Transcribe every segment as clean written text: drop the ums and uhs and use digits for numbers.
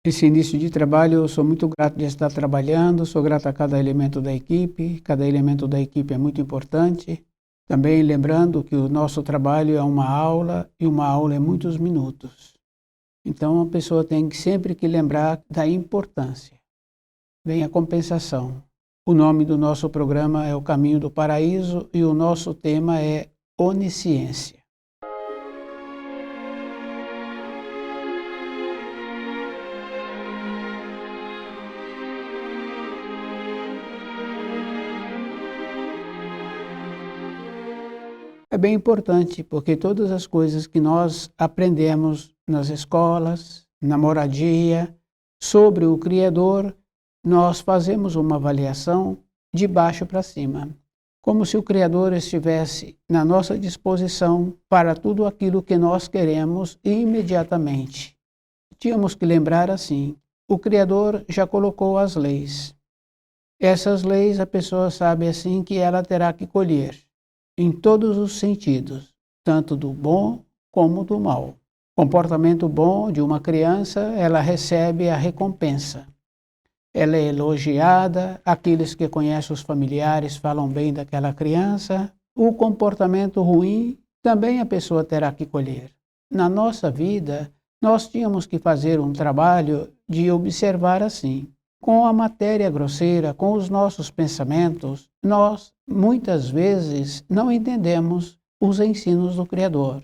Esse início de trabalho, eu sou muito grato de estar trabalhando, sou grato a cada elemento da equipe é muito importante. Também lembrando que o nosso trabalho é uma aula e uma aula é muitos minutos. Então a pessoa tem que sempre que lembrar da importância. Vem a compensação. O nome do nosso programa é O Caminho do Paraíso e o nosso tema é onisciência. É bem importante, porque todas as coisas que nós aprendemos nas escolas, na moradia, sobre o Criador, nós fazemos uma avaliação de baixo para cima, como se o Criador estivesse na nossa disposição para tudo aquilo que nós queremos imediatamente. Tínhamos que lembrar assim, o Criador já colocou as leis. Essas leis a pessoa sabe assim que ela terá que colher em todos os sentidos, tanto do bom como do mal. Comportamento bom de uma criança, ela recebe a recompensa. Ela é elogiada, aqueles que conhecem os familiares falam bem daquela criança. O comportamento ruim, também a pessoa terá que colher. Na nossa vida, nós tínhamos que fazer um trabalho de observar assim. Com a matéria grosseira, com os nossos pensamentos, nós muitas vezes não entendemos os ensinos do Criador.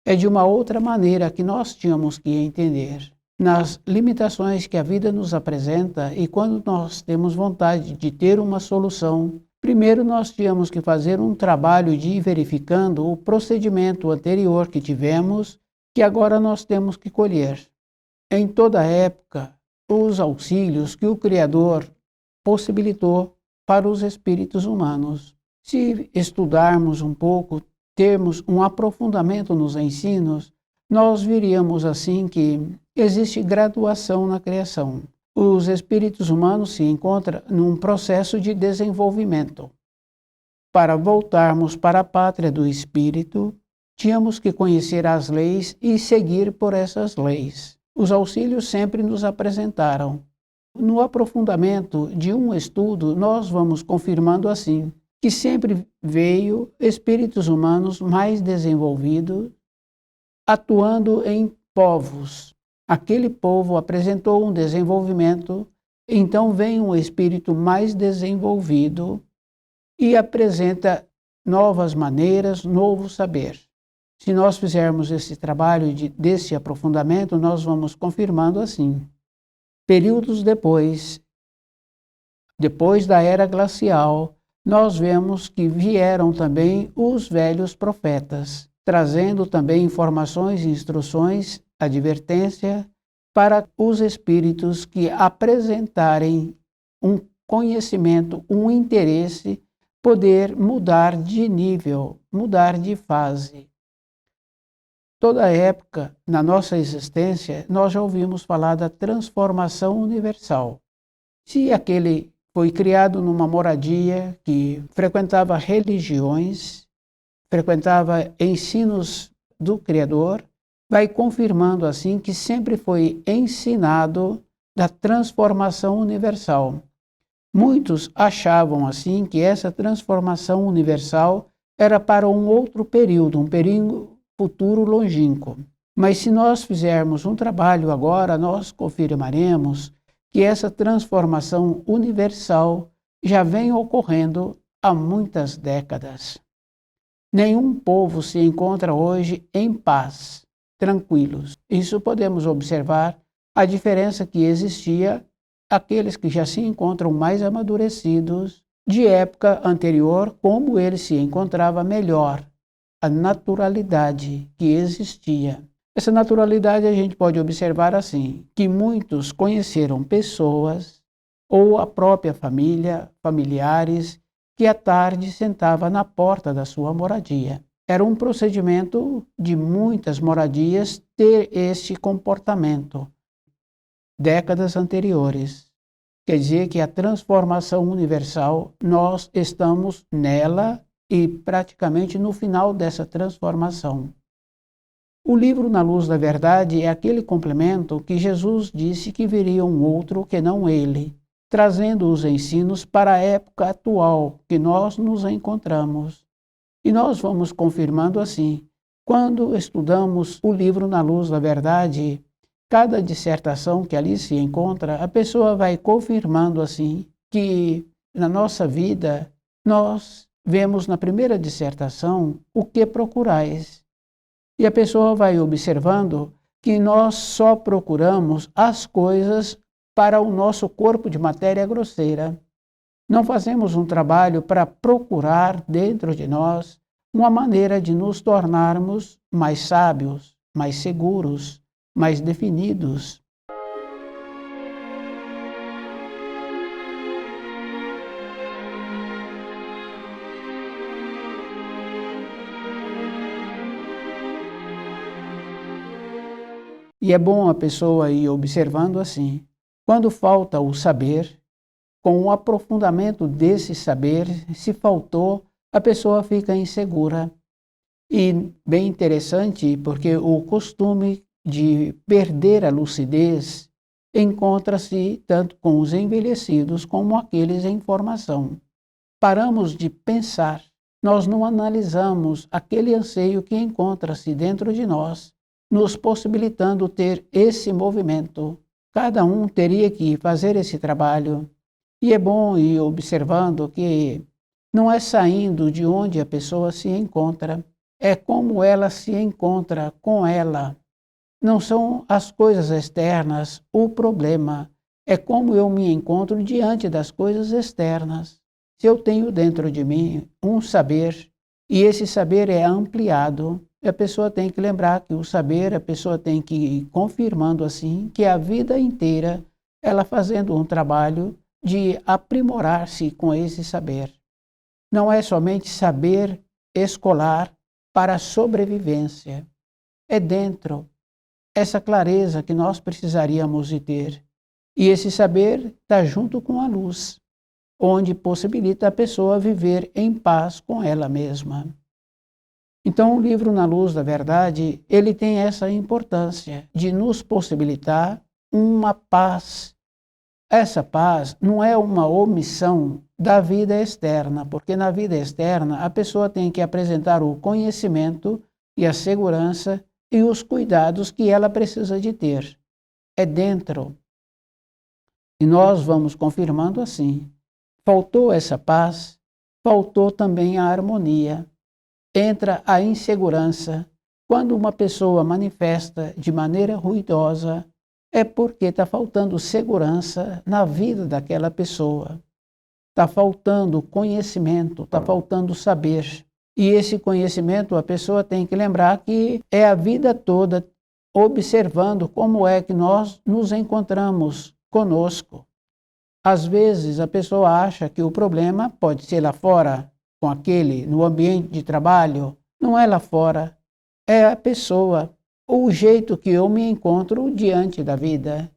É de uma outra maneira que nós tínhamos que entender. Nas limitações que a vida nos apresenta e quando nós temos vontade de ter uma solução, primeiro nós tínhamos que fazer um trabalho de ir verificando o procedimento anterior que tivemos, que agora nós temos que colher. Em toda época, os auxílios que o Criador possibilitou para os espíritos humanos. Se estudarmos um pouco, termos um aprofundamento nos ensinos, nós veríamos assim que existe graduação na criação. Os espíritos humanos se encontram num processo de desenvolvimento. Para voltarmos para a pátria do espírito, tínhamos que conhecer as leis e seguir por essas leis. Os auxílios sempre nos apresentaram. No aprofundamento de um estudo, nós vamos confirmando assim, que sempre veio espíritos humanos mais desenvolvidos, atuando em povos. Aquele povo apresentou um desenvolvimento, então vem um espírito mais desenvolvido e apresenta novas maneiras, novo saber. Se nós fizermos esse trabalho desse aprofundamento, nós vamos confirmando assim. Períodos depois da era glacial, nós vemos que vieram também os velhos profetas, trazendo também informações, instruções, advertência para os espíritos que apresentarem um conhecimento, um interesse, poder mudar de nível, mudar de fase. Toda época, na nossa existência, nós já ouvimos falar da transformação universal. Se aquele foi criado numa moradia que frequentava religiões, frequentava ensinos do Criador, vai confirmando assim que sempre foi ensinado da transformação universal. Muitos achavam assim que essa transformação universal era para um outro período, um período futuro longínquo. Mas se nós fizermos um trabalho agora, nós confirmaremos que essa transformação universal já vem ocorrendo há muitas décadas. Nenhum povo se encontra hoje em paz, tranquilos. Isso podemos observar a diferença que existia aqueles que já se encontram mais amadurecidos de época anterior, como ele se encontrava melhor. A naturalidade que existia. Essa naturalidade a gente pode observar assim, que muitos conheceram pessoas ou a própria família, familiares, que à tarde sentava na porta da sua moradia. Era um procedimento de muitas moradias ter este comportamento. Décadas anteriores. Quer dizer que a transformação universal, nós estamos nela e praticamente no final dessa transformação. O livro Na Luz da Verdade é aquele complemento que Jesus disse que viria um outro que não ele, trazendo os ensinos para a época atual que nós nos encontramos. E nós vamos confirmando assim. Quando estudamos o livro Na Luz da Verdade, cada dissertação que ali se encontra, a pessoa vai confirmando assim que na nossa vida nós vemos na primeira dissertação o que procurais. E a pessoa vai observando que nós só procuramos as coisas para o nosso corpo de matéria grosseira. Não fazemos um trabalho para procurar dentro de nós uma maneira de nos tornarmos mais sábios, mais seguros, mais definidos. E é bom a pessoa ir observando assim. Quando falta o saber, com o aprofundamento desse saber, se faltou, a pessoa fica insegura. E bem interessante, porque o costume de perder a lucidez encontra-se tanto com os envelhecidos como aqueles em formação. Paramos de pensar, nós não analisamos aquele anseio que encontra-se dentro de nós, nos possibilitando ter esse movimento. Cada um teria que fazer esse trabalho. E é bom ir observando que não é saindo de onde a pessoa se encontra, é como ela se encontra com ela. Não são as coisas externas o problema, é como eu me encontro diante das coisas externas. Se eu tenho dentro de mim um saber, e esse saber é ampliado, a pessoa tem que lembrar que o saber, a pessoa tem que ir confirmando assim, que a vida inteira ela fazendo um trabalho de aprimorar-se com esse saber. Não é somente saber escolar para a sobrevivência. É dentro, essa clareza que nós precisaríamos de ter. E esse saber está junto com a luz, onde possibilita a pessoa viver em paz com ela mesma. Então, o livro Na Luz da Verdade, ele tem essa importância de nos possibilitar uma paz. Essa paz não é uma omissão da vida externa, porque na vida externa a pessoa tem que apresentar o conhecimento e a segurança e os cuidados que ela precisa de ter. É dentro. E nós vamos confirmando assim. Faltou essa paz, faltou também a harmonia. Entra a insegurança. Quando uma pessoa manifesta de maneira ruidosa, é porque está faltando segurança na vida daquela pessoa. Está faltando conhecimento, está faltando saber. E esse conhecimento a pessoa tem que lembrar que é a vida toda observando como é que nós nos encontramos conosco. Às vezes a pessoa acha que o problema pode ser lá fora, com aquele, no ambiente de trabalho. Não é lá fora, é a pessoa, o jeito que eu me encontro diante da vida.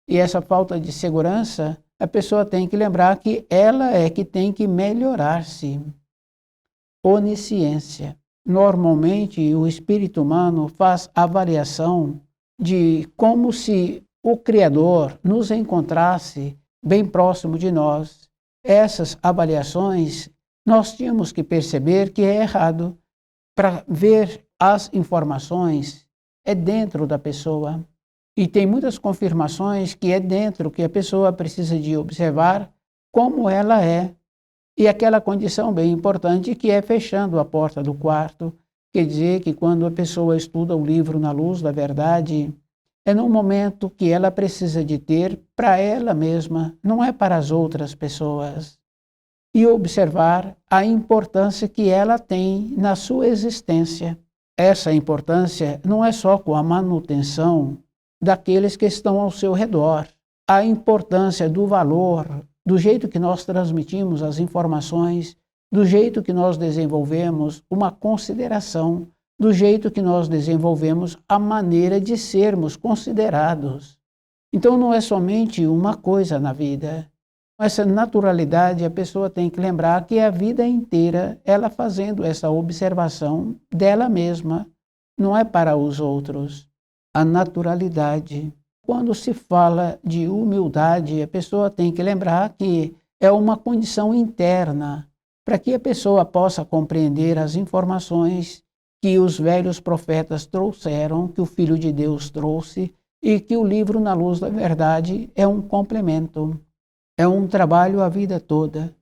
E essa falta de segurança, a pessoa tem que lembrar que ela é que tem que melhorar-se. Onisciência. Normalmente, o espírito humano faz avaliação de como se o Criador nos encontrasse bem próximo de nós. Essas avaliações nós tínhamos que perceber que é errado. Para ver as informações é dentro da pessoa. E tem muitas confirmações que é dentro que a pessoa precisa de observar como ela é. E aquela condição bem importante que é fechando a porta do quarto. Quer dizer que quando a pessoa estuda o livro Na Luz da Verdade, é num momento que ela precisa de ter para ela mesma, não é para as outras pessoas. E observar a importância que ela tem na sua existência. Essa importância não é só com a manutenção daqueles que estão ao seu redor. A importância do valor, do jeito que nós transmitimos as informações, do jeito que nós desenvolvemos uma consideração, do jeito que nós desenvolvemos a maneira de sermos considerados. Então não é somente uma coisa na vida. Essa naturalidade a pessoa tem que lembrar que é a vida inteira ela fazendo essa observação dela mesma, não é para os outros. A naturalidade. Quando se fala de humildade, a pessoa tem que lembrar que é uma condição interna para que a pessoa possa compreender as informações que os velhos profetas trouxeram, que o Filho de Deus trouxe, e que o livro Na Luz da Verdade é um complemento, é um trabalho a vida toda.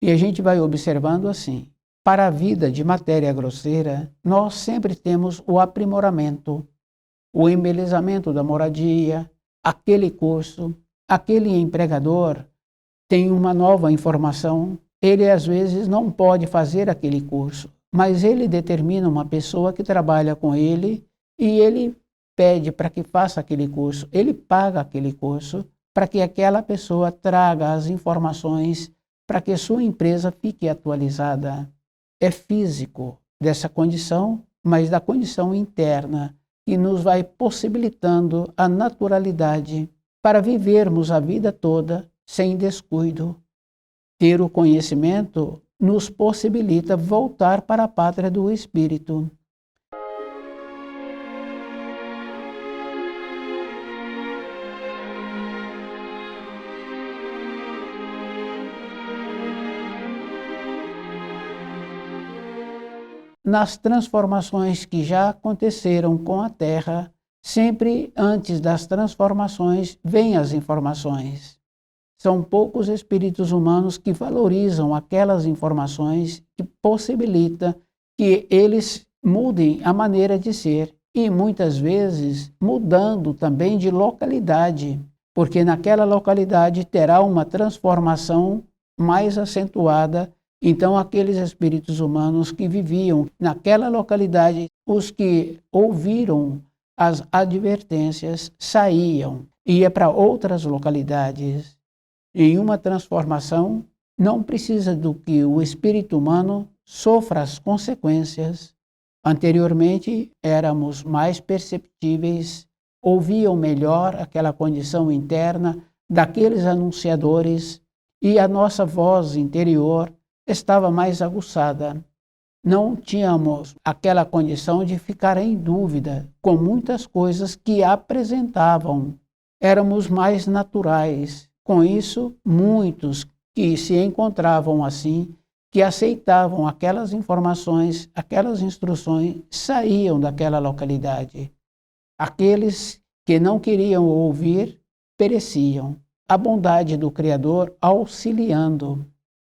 E a gente vai observando assim. Para a vida de matéria grosseira, nós sempre temos o aprimoramento, o embelezamento da moradia, aquele curso, aquele empregador tem uma nova informação, ele às vezes não pode fazer aquele curso, mas ele determina uma pessoa que trabalha com ele e ele pede para que faça aquele curso, ele paga aquele curso para que aquela pessoa traga as informações para que sua empresa fique atualizada. É físico dessa condição, mas da condição interna, que nos vai possibilitando a naturalidade para vivermos a vida toda sem descuido. Ter o conhecimento nos possibilita voltar para a pátria do Espírito. Nas transformações que já aconteceram com a Terra, sempre antes das transformações vêm as informações. São poucos espíritos humanos que valorizam aquelas informações que possibilita que eles mudem a maneira de ser e muitas vezes mudando também de localidade, porque naquela localidade terá uma transformação mais acentuada. Então, aqueles espíritos humanos que viviam naquela localidade, os que ouviram as advertências, saíam, ia para outras localidades. Em uma transformação, não precisa do que o espírito humano sofra as consequências. Anteriormente, éramos mais perceptíveis, ouviam melhor aquela condição interna daqueles anunciadores e a nossa voz interior estava mais aguçada. Não tínhamos aquela condição de ficar em dúvida com muitas coisas que apresentavam. Éramos mais naturais. Com isso, muitos que se encontravam assim, que aceitavam aquelas informações, aquelas instruções, saíam daquela localidade. Aqueles que não queriam ouvir, pereciam. A bondade do Criador auxiliando.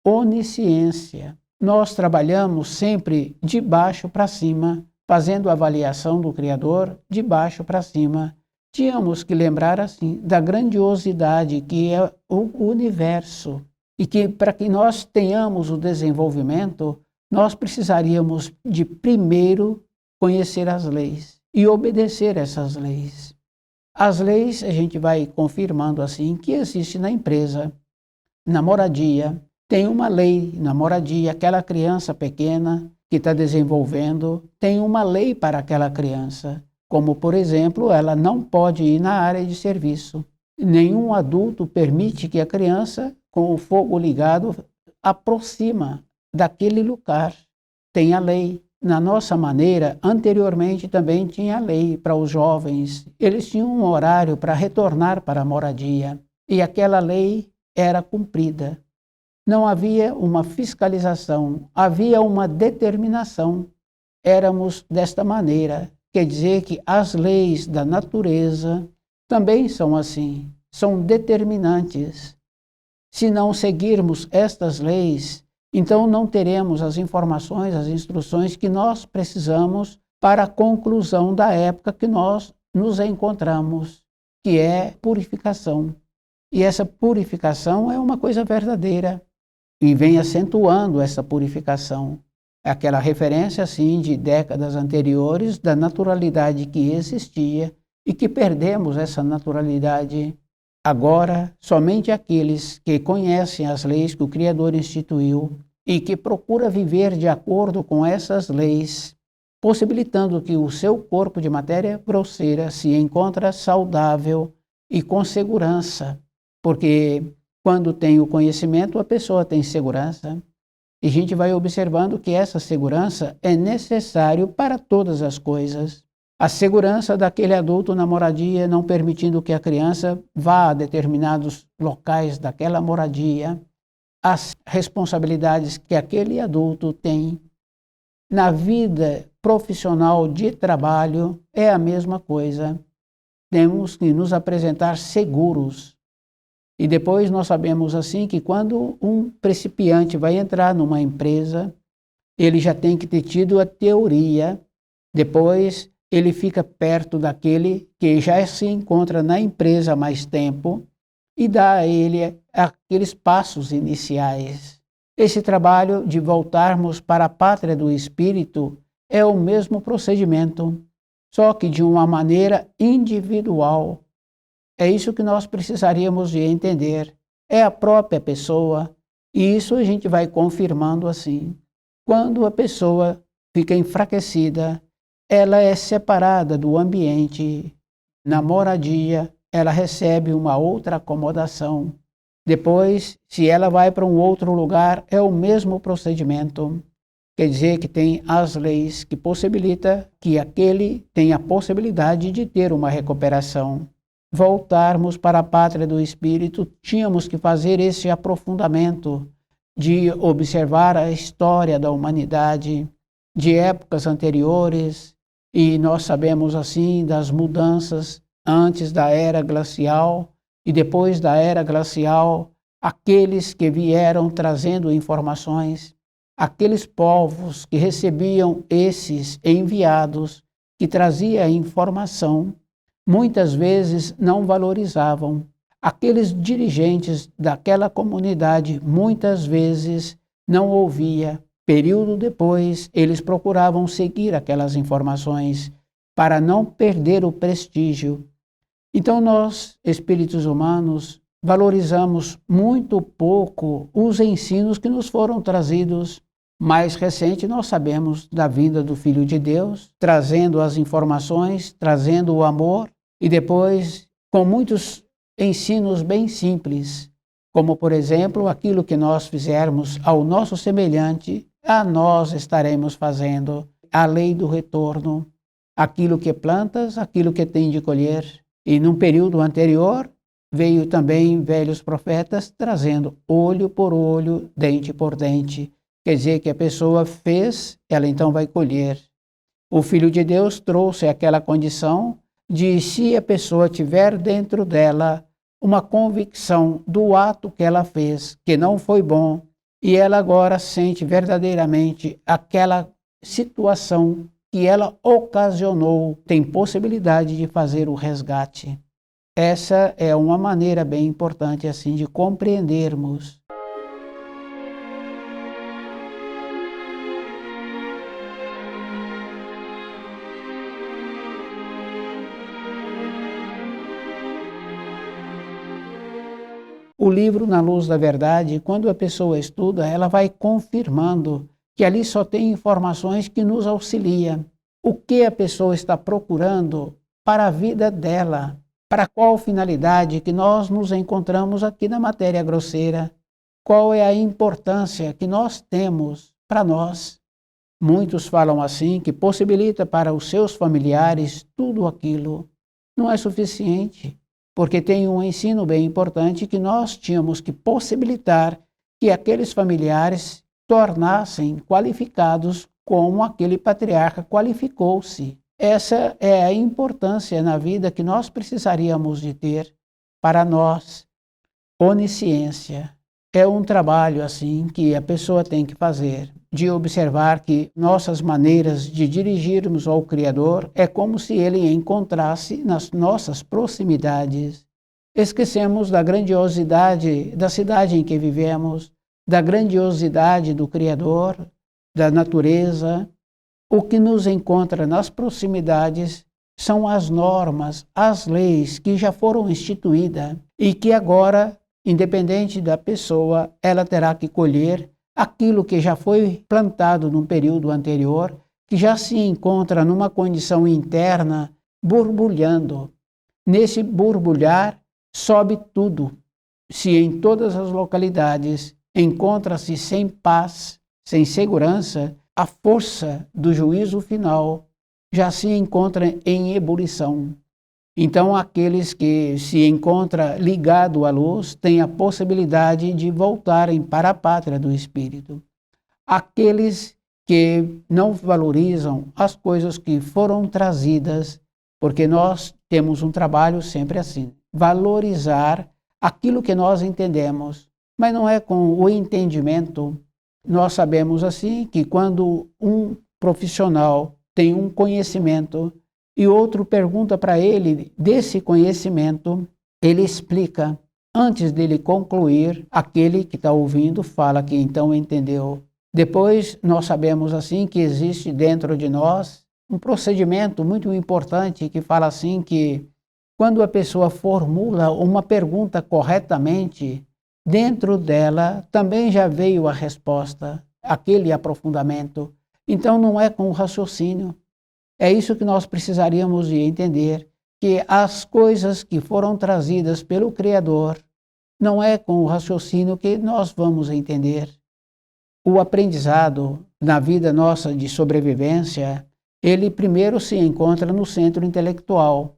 Onisciência. Nós trabalhamos sempre de baixo para cima, fazendo a avaliação do Criador de baixo para cima. Tínhamos que lembrar assim da grandiosidade que é o universo e que para que nós tenhamos o desenvolvimento, nós precisaríamos de primeiro conhecer as leis e obedecer essas leis. As leis a gente vai confirmando assim que existe na empresa, na moradia. Tem uma lei na moradia, aquela criança pequena que está desenvolvendo, tem uma lei para aquela criança. Como, por exemplo, ela não pode ir na área de serviço. Nenhum adulto permite que a criança, com o fogo ligado, aproxima daquele lugar. Tem a lei. Na nossa maneira, anteriormente também tinha lei para os jovens. Eles tinham um horário para retornar para a moradia. E aquela lei era cumprida. Não havia uma fiscalização, havia uma determinação. Éramos desta maneira. Quer dizer que as leis da natureza também são assim, são determinantes. Se não seguirmos estas leis, então não teremos as informações, as instruções que nós precisamos para a conclusão da época que nós nos encontramos, que é purificação. E essa purificação é uma coisa verdadeira e vem acentuando essa purificação. Aquela referência, assim, de décadas anteriores, da naturalidade que existia e que perdemos essa naturalidade. Agora, somente aqueles que conhecem as leis que o Criador instituiu e que procura viver de acordo com essas leis, possibilitando que o seu corpo de matéria grosseira se encontre saudável e com segurança, porque quando tem o conhecimento, a pessoa tem segurança. E a gente vai observando que essa segurança é necessária para todas as coisas. A segurança daquele adulto na moradia, não permitindo que a criança vá a determinados locais daquela moradia, as responsabilidades que aquele adulto tem na vida profissional de trabalho é a mesma coisa. Temos que nos apresentar seguros. E depois nós sabemos assim que quando um principiante vai entrar numa empresa, ele já tem que ter tido a teoria, depois ele fica perto daquele que já se encontra na empresa há mais tempo e dá a ele aqueles passos iniciais. Esse trabalho de voltarmos para a pátria do Espírito é o mesmo procedimento, só que de uma maneira individual. É isso que nós precisaríamos de entender. É a própria pessoa, e isso a gente vai confirmando assim. Quando a pessoa fica enfraquecida, ela é separada do ambiente. Na moradia, ela recebe uma outra acomodação. Depois, se ela vai para um outro lugar, é o mesmo procedimento. Quer dizer que tem as leis que possibilitam que aquele tenha a possibilidade de ter uma recuperação. Voltarmos para a pátria do Espírito, tínhamos que fazer esse aprofundamento de observar a história da humanidade, de épocas anteriores, e nós sabemos assim das mudanças antes da era glacial e depois da era glacial, aqueles que vieram trazendo informações, aqueles povos que recebiam esses enviados que trazia informação, muitas vezes não valorizavam. Aqueles dirigentes daquela comunidade muitas vezes não ouvia. Período depois, eles procuravam seguir aquelas informações para não perder o prestígio. Então nós, espíritos humanos, valorizamos muito pouco os ensinos que nos foram trazidos. Mais recente, nós sabemos da vinda do Filho de Deus, trazendo as informações, trazendo o amor, e depois com muitos ensinos bem simples, como, por exemplo, aquilo que nós fizermos ao nosso semelhante, a nós estaremos fazendo. A lei do retorno, aquilo que plantas, aquilo que tem de colher. E num período anterior, veio também velhos profetas trazendo olho por olho, dente por dente. Quer dizer que a pessoa fez, ela então vai colher. O Filho de Deus trouxe aquela condição de, se a pessoa tiver dentro dela uma convicção do ato que ela fez, que não foi bom, e ela agora sente verdadeiramente aquela situação que ela ocasionou, tem possibilidade de fazer o resgate. Essa é uma maneira bem importante assim de compreendermos. O livro Na Luz da Verdade, quando a pessoa estuda, ela vai confirmando que ali só tem informações que nos auxiliam. O que a pessoa está procurando para a vida dela, para qual finalidade que nós nos encontramos aqui na matéria grosseira, qual é a importância que nós temos para nós. Muitos falam assim que possibilita para os seus familiares tudo aquilo. Não é suficiente. Porque tem um ensino bem importante que nós tínhamos que possibilitar que aqueles familiares tornassem qualificados como aquele patriarca qualificou-se. Essa é a importância na vida que nós precisaríamos de ter para nós. Onisciência é um trabalho assim que a pessoa tem que fazer, de observar que nossas maneiras de dirigirmos ao Criador é como se Ele encontrasse nas nossas proximidades. Esquecemos da grandiosidade da cidade em que vivemos, da grandiosidade do Criador, da natureza. O que nos encontra nas proximidades são as normas, as leis que já foram instituídas e que agora, independente da pessoa, ela terá que colher aquilo que já foi plantado num período anterior, que já se encontra numa condição interna borbulhando. Nesse borbulhar sobe tudo. Se em todas as localidades encontra-se sem paz, sem segurança, a força do juízo final já se encontra em ebulição. Então, aqueles que se encontram ligados à luz têm a possibilidade de voltarem para a pátria do Espírito. Aqueles que não valorizam as coisas que foram trazidas, porque nós temos um trabalho sempre assim, valorizar aquilo que nós entendemos, mas não é com o entendimento. Nós sabemos assim que quando um profissional tem um conhecimento e outro pergunta para ele desse conhecimento, ele explica. Antes dele concluir, aquele que está ouvindo fala que então entendeu. Depois, nós sabemos assim que existe dentro de nós um procedimento muito importante que fala assim que quando a pessoa formula uma pergunta corretamente, dentro dela também já veio a resposta, aquele aprofundamento. Então não é com o raciocínio. É isso que nós precisaríamos de entender, que as coisas que foram trazidas pelo Criador não é com o raciocínio que nós vamos entender. O aprendizado na vida nossa de sobrevivência, ele primeiro se encontra no centro intelectual.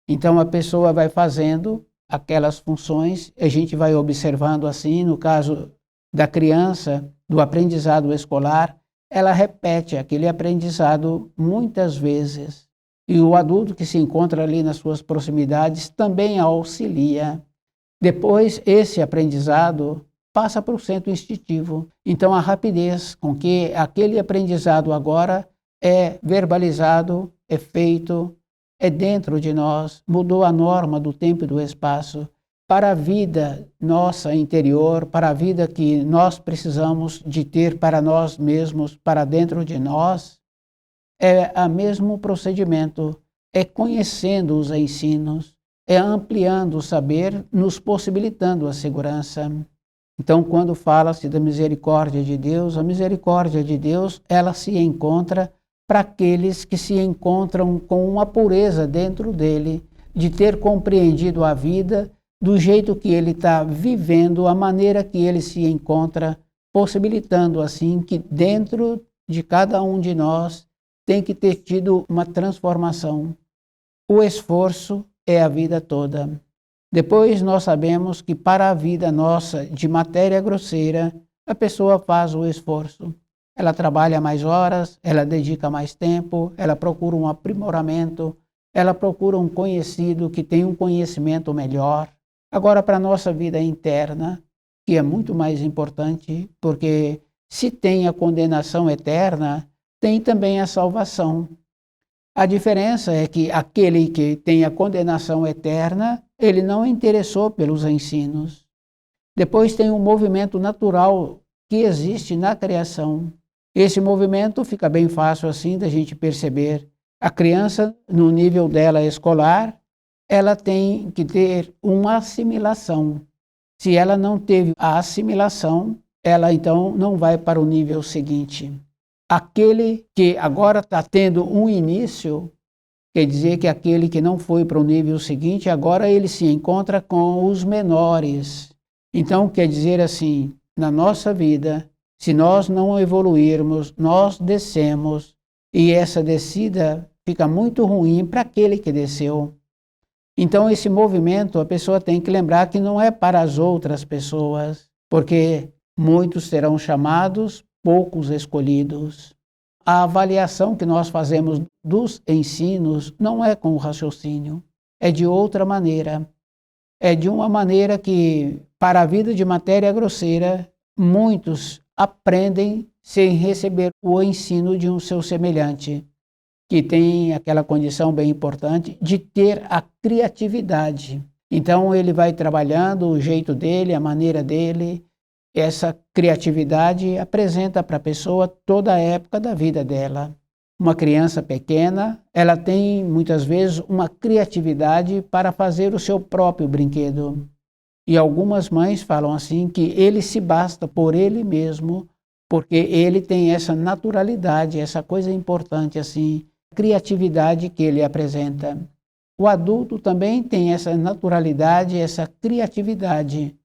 Então a pessoa vai fazendo aquelas funções, a gente vai observando assim, no caso da criança, do aprendizado escolar, ela repete aquele aprendizado muitas vezes. E o adulto que se encontra ali nas suas proximidades também auxilia. Depois, esse aprendizado passa para o centro instintivo. Então, a rapidez com que aquele aprendizado agora é verbalizado, é feito, é dentro de nós, mudou a norma do tempo e do espaço para a vida nossa interior, para a vida que nós precisamos de ter para nós mesmos, para dentro de nós, é o mesmo procedimento, é conhecendo os ensinos, é ampliando o saber, nos possibilitando a segurança. Então, quando fala-se da misericórdia de Deus, a misericórdia de Deus, ela se encontra para aqueles que se encontram com uma pureza dentro dele, de ter compreendido a vida do jeito que ele está vivendo, a maneira que ele se encontra, possibilitando assim que dentro de cada um de nós tem que ter tido uma transformação. O esforço é a vida toda. Depois nós sabemos que para a vida nossa de matéria grosseira, a pessoa faz o esforço. Ela trabalha mais horas, ela dedica mais tempo, ela procura um aprimoramento, ela procura um conhecido que tem um conhecimento melhor. Agora, para a nossa vida interna, que é muito mais importante, porque se tem a condenação eterna, tem também a salvação. A diferença é que aquele que tem a condenação eterna, ele não interessou pelos ensinos. Depois tem um movimento natural que existe na criação. Esse movimento fica bem fácil assim da gente perceber. A criança, no nível dela escolar, ela tem que ter uma assimilação. Se ela não teve a assimilação, ela então não vai para o nível seguinte. Aquele que agora está tendo um início, quer dizer que aquele que não foi para o nível seguinte, agora ele se encontra com os menores. Então, quer dizer assim, na nossa vida, se nós não evoluirmos, nós descemos, e essa descida fica muito ruim para aquele que desceu. Então, esse movimento, a pessoa tem que lembrar que não é para as outras pessoas, porque muitos serão chamados, poucos escolhidos. A avaliação que nós fazemos dos ensinos não é com o raciocínio, é de outra maneira. É de uma maneira que, para a vida de matéria grosseira, muitos aprendem sem receber o ensino de um seu semelhante, que tem aquela condição bem importante de ter a criatividade. Então ele vai trabalhando o jeito dele, a maneira dele. Essa criatividade apresenta para a pessoa toda a época da vida dela. Uma criança pequena, ela tem muitas vezes uma criatividade para fazer o seu próprio brinquedo. E algumas mães falam assim que ele se basta por ele mesmo, porque ele tem essa naturalidade, essa coisa importante assim, criatividade que ele apresenta. O adulto também tem essa naturalidade, essa criatividade.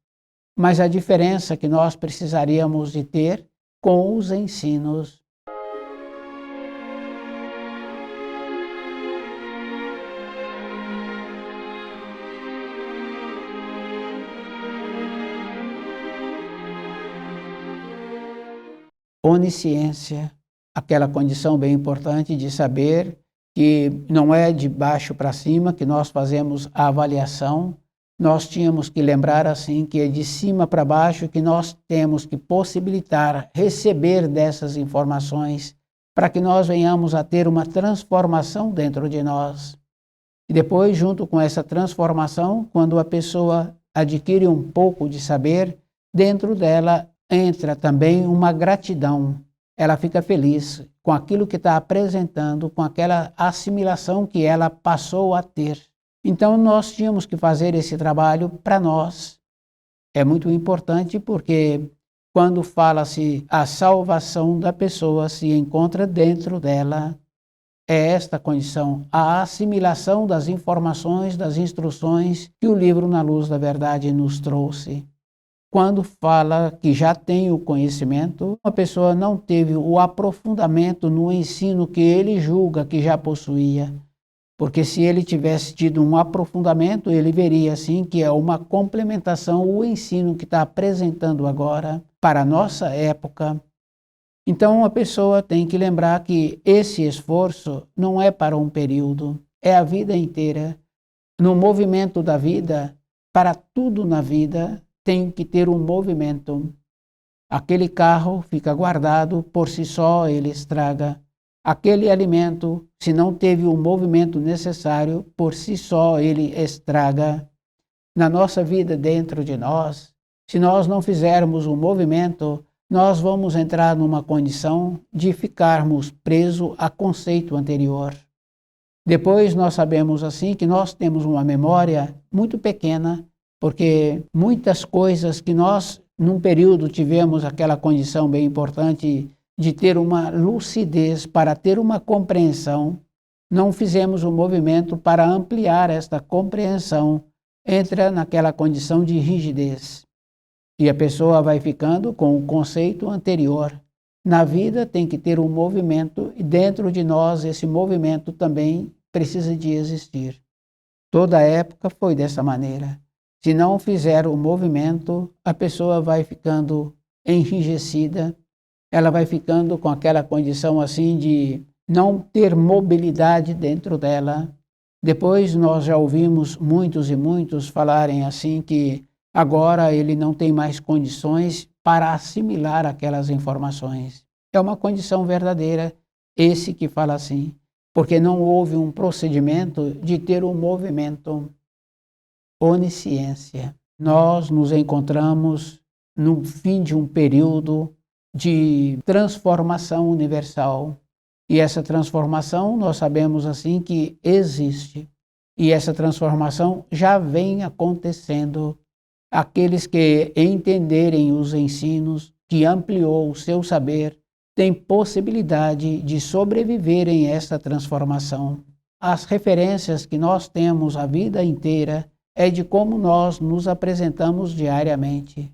Mas a diferença que nós precisaríamos de ter com os ensinos. Onisciência, aquela condição bem importante de saber que não é de baixo para cima que nós fazemos a avaliação. Nós tínhamos que lembrar assim que é de cima para baixo que nós temos que possibilitar receber dessas informações para que nós venhamos a ter uma transformação dentro de nós. E depois, junto com essa transformação, quando a pessoa adquire um pouco de saber, dentro dela entra também uma gratidão. Ela fica feliz com aquilo que está apresentando, com aquela assimilação que ela passou a ter. Então nós tínhamos que fazer esse trabalho para nós. É muito importante porque quando fala-se a salvação da pessoa se encontra dentro dela, é esta condição, a assimilação das informações, das instruções que o livro Na Luz da Verdade nos trouxe. Quando fala que já tem o conhecimento, a pessoa não teve o aprofundamento no ensino que ele julga que já possuía. Porque se ele tivesse tido um aprofundamento, ele veria assim que é uma complementação o ensino que está apresentando agora para a nossa época. Então a pessoa tem que lembrar que esse esforço não é para um período, é a vida inteira. No movimento da vida, para tudo na vida, tem que ter um movimento. Aquele carro fica guardado, por si só ele estraga. Aquele alimento, se não teve o movimento necessário, por si só ele estraga. Na nossa vida dentro de nós, se nós não fizermos um movimento, nós vamos entrar numa condição de ficarmos presos a conceito anterior. Depois nós sabemos assim que nós temos uma memória muito pequena, porque muitas coisas que nós, num período, tivemos aquela condição bem importante de ter uma lucidez para ter uma compreensão, não fizemos um movimento para ampliar esta compreensão, entra naquela condição de rigidez. E a pessoa vai ficando com o conceito anterior. Na vida tem que ter um movimento e dentro de nós esse movimento também precisa de existir. Toda a época foi dessa maneira. Se não fizer o movimento, a pessoa vai ficando enrijecida, ela vai ficando com aquela condição assim de não ter mobilidade dentro dela. Depois nós já ouvimos muitos e muitos falarem assim que agora ele não tem mais condições para assimilar aquelas informações. É uma condição verdadeira, esse que fala assim, porque não houve um procedimento de ter um movimento. Onisciência. Nós nos encontramos no fim de um período de transformação universal. E essa transformação, nós sabemos assim que existe. E essa transformação já vem acontecendo. Aqueles que entenderem os ensinos, que ampliou o seu saber, têm possibilidade de sobreviverem a essa transformação. As referências que nós temos a vida inteira é de como nós nos apresentamos diariamente.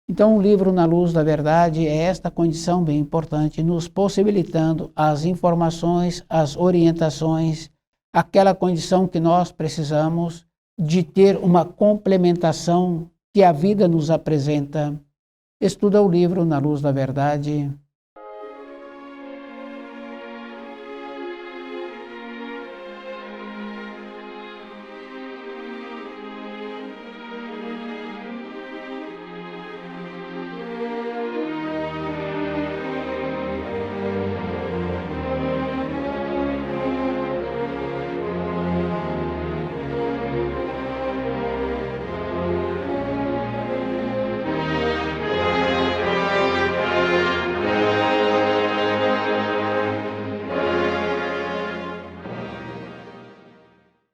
Então o livro Na Luz da Verdade é esta condição bem importante, nos possibilitando as informações, as orientações, aquela condição que nós precisamos de ter uma complementação que a vida nos apresenta. Estuda o livro Na Luz da Verdade.